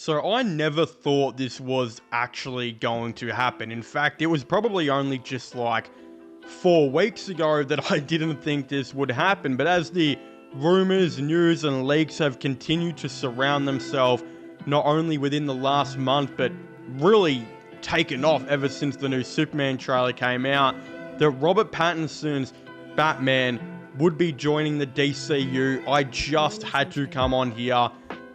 So I never thought this was actually going to happen. In fact, it was probably only just like 4 weeks ago that I didn't think this would happen. But as the rumors, news, and leaks have continued to surround themselves, not only within the last month, but really taken off ever since the new Superman trailer came out, that Robert Pattinson's Batman would be joining the DCU, I just had to come on here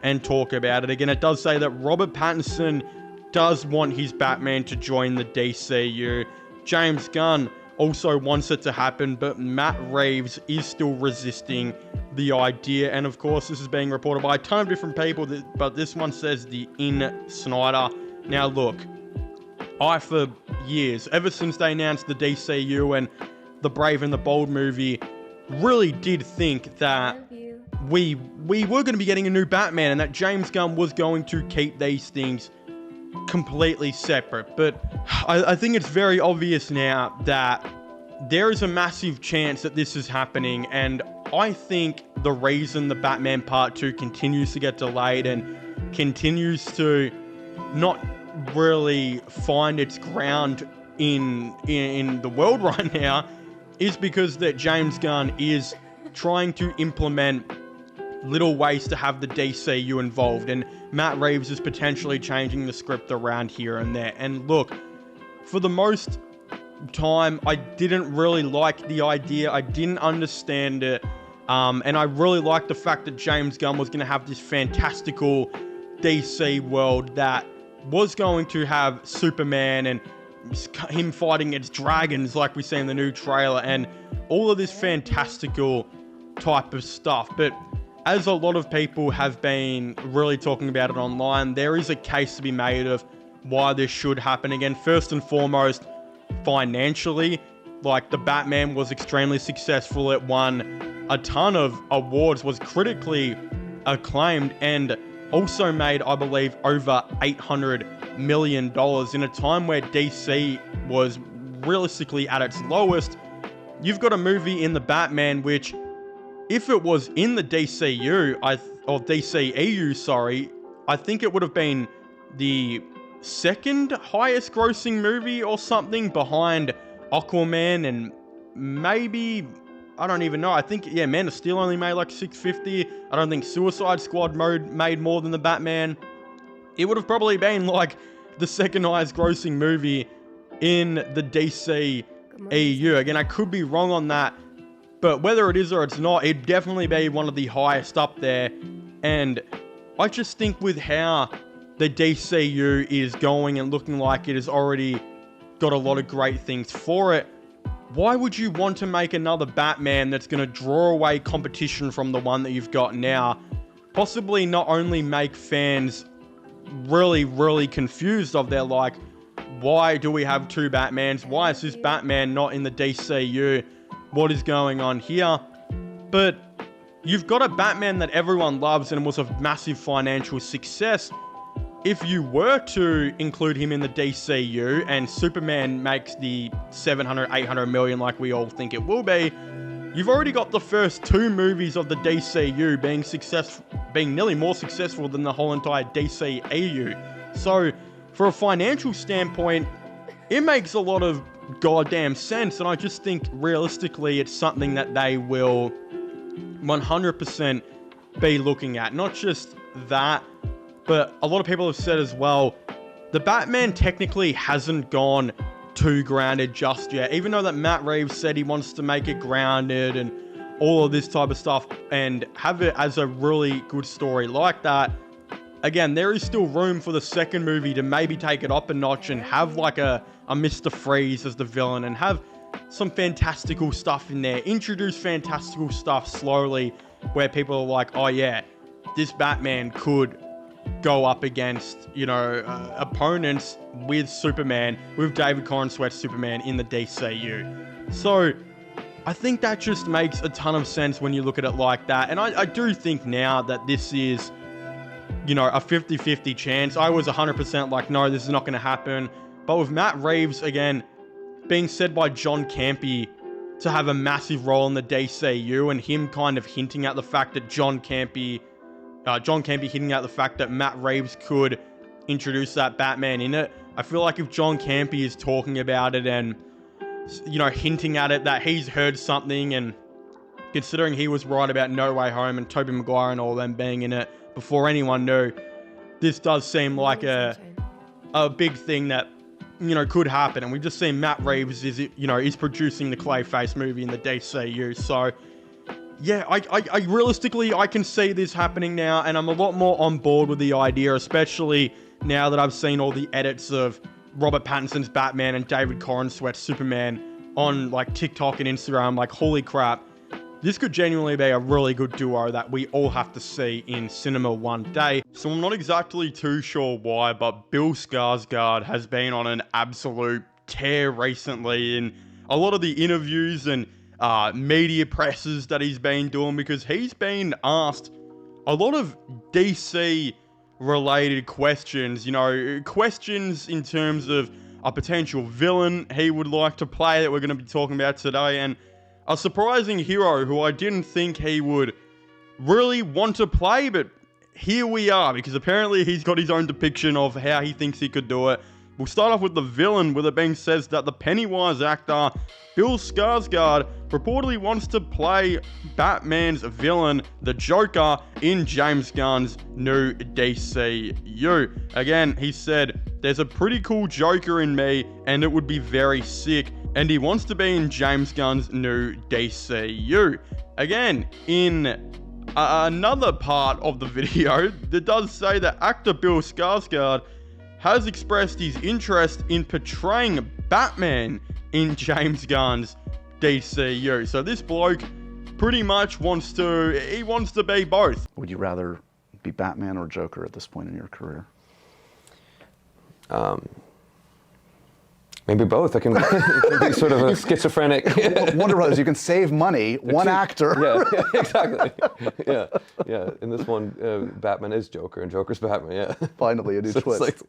and talk about it. Again, it does say that Robert Pattinson does want his Batman to join the DCU. James Gunn also wants it to happen, but Matt Reeves is still resisting the idea. And of course, this is being reported by a ton of different people, but this one says the In Snyder. Now look, I for years, ever since they announced the DCU and the Brave and the Bold movie, really did think that we were going to be getting a new Batman and that James Gunn was going to keep these things completely separate. But I think it's very obvious now that there is a massive chance that this is happening, and I think the reason the Batman Part 2 continues to get delayed and continues to not really find its ground in the world right now is because that James Gunn is trying to implement little ways to have the DCU involved, and Matt Reeves is potentially changing the script around here and there. And look, for the most time, I didn't really like the idea. I didn't understand it. And I really liked the fact that James Gunn was going to have this fantastical DC world that was going to have Superman and him fighting against dragons like we see in the new trailer and all of this fantastical type of stuff. But as a lot of people have been really talking about it online, there is a case to be made of why this should happen. Again, first and foremost, financially, like the Batman was extremely successful. It won a ton of awards, was critically acclaimed, and also made, I believe, over $800 million in a time where DC was realistically at its lowest. You've got a movie in the Batman which, if it was in the DCU, or DCEU, sorry, I think it would have been the second highest grossing movie or something behind Aquaman and maybe, I don't even know. I think, yeah, Man of Steel only made like 650. I don't think Suicide Squad made more than the Batman. It would have probably been like the second highest grossing movie in the DCEU. Again, I could be wrong on that, but whether it is or it's not, it'd definitely be one of the highest up there. And I just think with how the DCU is going and looking like it has already got a lot of great things for it, why would you want to make another Batman that's going to draw away competition from the one that you've got now? Possibly not only make fans really, really confused of their like, why do we have 2 Batmans? Why is this Batman not in the DCU? What is going on here? But you've got a Batman that everyone loves and was a massive financial success. If you were to include him in the DCU and Superman makes the 700, 800 million like we all think it will be, you've already got the first 2 movies of the DCU being nearly more successful than the whole entire DCEU. So for a financial standpoint, it makes a lot of goddamn sense, and I just think realistically it's something that they will 100% be looking at. Not just that, but a lot of people have said as well, the Batman technically hasn't gone too grounded just yet, even though that Matt Reeves said he wants to make it grounded and all of this type of stuff and have it as a really good story like that. Again, there is still room for the second movie to maybe take it up a notch and have like a Mr. Freeze as the villain and have some fantastical stuff in there. Introduce fantastical stuff slowly where people are like, oh yeah, this Batman could go up against, opponents with Superman, with David Corenswet's Superman in the DCU. So I think that just makes a ton of sense when you look at it like that. And I do think now that this is, a 50-50 chance. I was 100% like, no, this is not going to happen. But with Matt Reeves, again, being said by John Campy to have a massive role in the DCU and him kind of hinting at the fact that John Campy John Campy hinting at the fact that Matt Reeves could introduce that Batman in it. I feel like if John Campy is talking about it and, hinting at it, that he's heard something, and considering he was right about No Way Home and Tobey Maguire and all them being in it before anyone knew, this does seem like a big thing that, could happen. And we've just seen Matt Reeves is producing the Clayface movie in the DCU. So, yeah, I realistically, I can see this happening now, and I'm a lot more on board with the idea, especially now that I've seen all the edits of Robert Pattinson's Batman and David Corenswet's Superman on, TikTok and Instagram. Holy crap. This could genuinely be a really good duo that we all have to see in cinema one day. So I'm not exactly too sure why, but Bill Skarsgard has been on an absolute tear recently in a lot of the interviews and media presses that he's been doing, because he's been asked a lot of DC related questions, questions in terms of a potential villain he would like to play that we're going to be talking about today, and a surprising hero who I didn't think he would really want to play, but here we are, because apparently he's got his own depiction of how he thinks he could do it. We'll start off with the villain, with it being said that the Pennywise actor Bill Skarsgard reportedly wants to play Batman's villain, the Joker, in James Gunn's new DCU. Again, he said, "There's a pretty cool Joker in me, and it would be very sick," and he wants to be in James Gunn's new DCU. Again, in another part of the video, that does say that actor Bill Skarsgard has expressed his interest in portraying Batman in James Gunn's DCU. So this bloke pretty much wants to be both. Would you rather be Batman or Joker at this point in your career? Maybe both. It can be sort of a schizophrenic. Warner Brothers, you can save money, one actor. Yeah, exactly. Yeah. In this one, Batman is Joker and Joker's Batman, yeah. Finally, a new twist.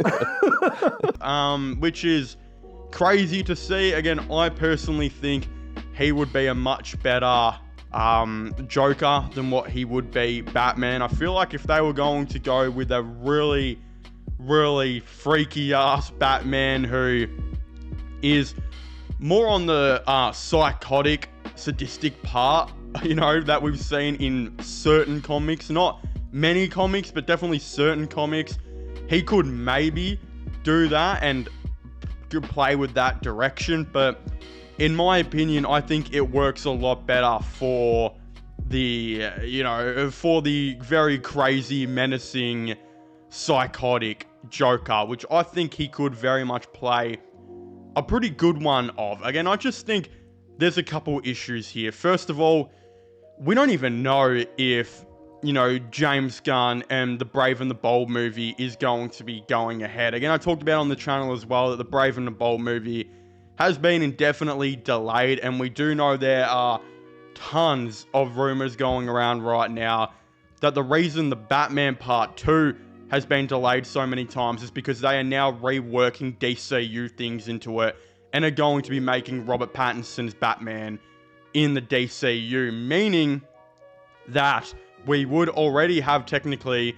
Which is crazy to see. Again, I personally think he would be a much better Joker than what he would be Batman. I feel like if they were going to go with a really, really freaky ass Batman who is more on the psychotic, sadistic part, that we've seen in certain comics. Not many comics, but definitely certain comics. He could maybe do that and could play with that direction. But in my opinion, I think it works a lot better for the, for the very crazy, menacing, psychotic Joker, which I think he could very much play a pretty good one of. Again, I just think there's a couple issues here. First of all, we don't even know if, James Gunn and the Brave and the Bold movie is going to be going ahead. Again, I talked about on the channel as well that the Brave and the Bold movie has been indefinitely delayed, and we do know there are tons of rumors going around right now that the reason the Batman Part 2 has been delayed so many times is because they are now reworking DCU things into it and are going to be making Robert Pattinson's Batman in the DCU, meaning that we would already have technically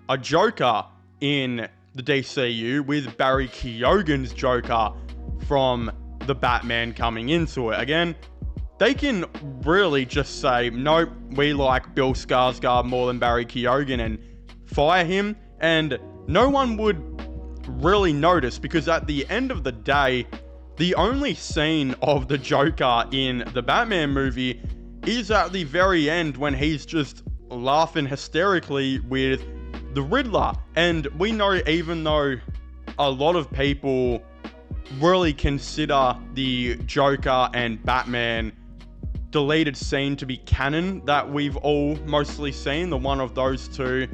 a Joker in the DCU with Barry Keoghan's Joker from the Batman coming into it. Again, they can really just say, nope, we like Bill Skarsgård more than Barry Keoghan, and fire him, and no one would really notice, because at the end of the day, the only scene of the Joker in the Batman movie is at the very end when he's just laughing hysterically with the Riddler. And we know, even though a lot of people really consider the Joker and Batman deleted scene to be canon that we've all mostly seen, the one of those two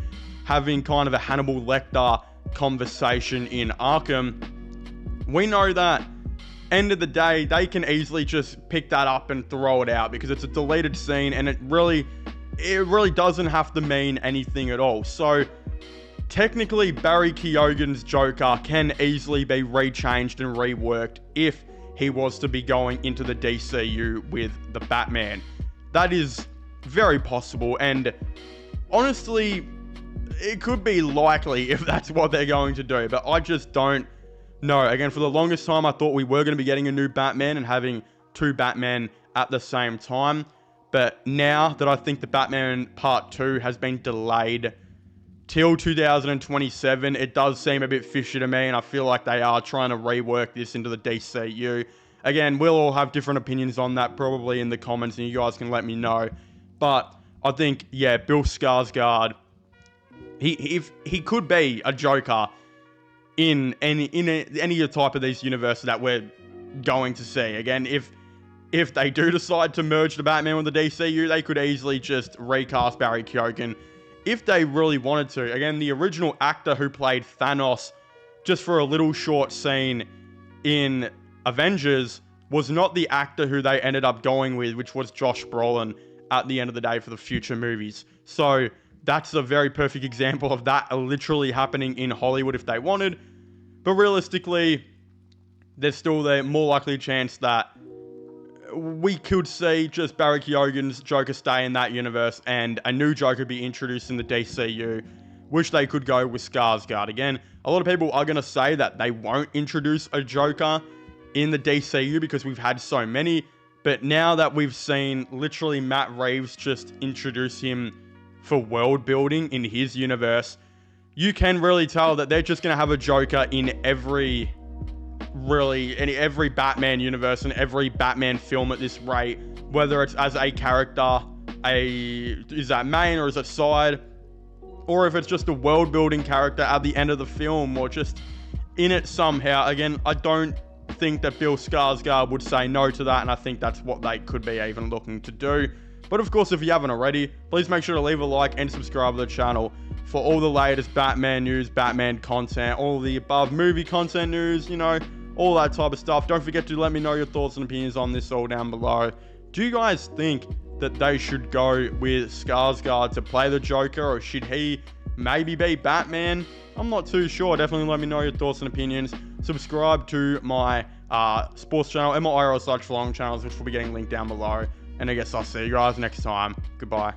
having kind of a Hannibal Lecter conversation in Arkham, we know that end of the day, they can easily just pick that up and throw it out because it's a deleted scene, and it really doesn't have to mean anything at all. So technically, Barry Keoghan's Joker can easily be rechanged and reworked if he was to be going into the DCU with the Batman. That is very possible, and honestly, it could be likely if that's what they're going to do, but I just don't know. Again, for the longest time, I thought we were going to be getting a new Batman and having two Batmen at the same time. But now that I think the Batman Part 2 has been delayed till 2027, it does seem a bit fishy to me, and I feel like they are trying to rework this into the DCU. Again, we'll all have different opinions on that probably in the comments, and you guys can let me know. But I think, yeah, Bill Skarsgard, he could be a Joker in any type of these universes that we're going to see. Again, if they do decide to merge the Batman with the DCU, they could easily just recast Barry Keoghan if they really wanted to. Again, the original actor who played Thanos just for a little short scene in Avengers was not the actor who they ended up going with, which was Josh Brolin at the end of the day for the future movies. So that's a very perfect example of that literally happening in Hollywood if they wanted. But realistically, there's still the more likely chance that we could see just Barry Keoghan's Joker stay in that universe and a new Joker be introduced in the DCU, which they could go with Skarsgård. Again, a lot of people are going to say that they won't introduce a Joker in the DCU because we've had so many, but now that we've seen literally Matt Reeves just introduce him for world building in his universe, you can really tell that they're just going to have a Joker in every Batman universe and every Batman film at this rate, whether it's as a character, is that main or is it side, or if it's just a world building character at the end of the film or just in it somehow. Again, I don't think that Bill Skarsgård would say no to that, and I think that's what they could be even looking to do. But of course, if you haven't already, please make sure to leave a like and subscribe to the channel for all the latest Batman news, Batman content, all the above movie content news, all that type of stuff. Don't forget to let me know your thoughts and opinions on this all down below. Do you guys think that they should go with Skarsgård to play the Joker, or should he maybe be Batman? I'm not too sure. Definitely let me know your thoughts and opinions. Subscribe to my sports channel and my IRL/long channels, which will be getting linked down below. And I guess I'll see you guys next time. Goodbye.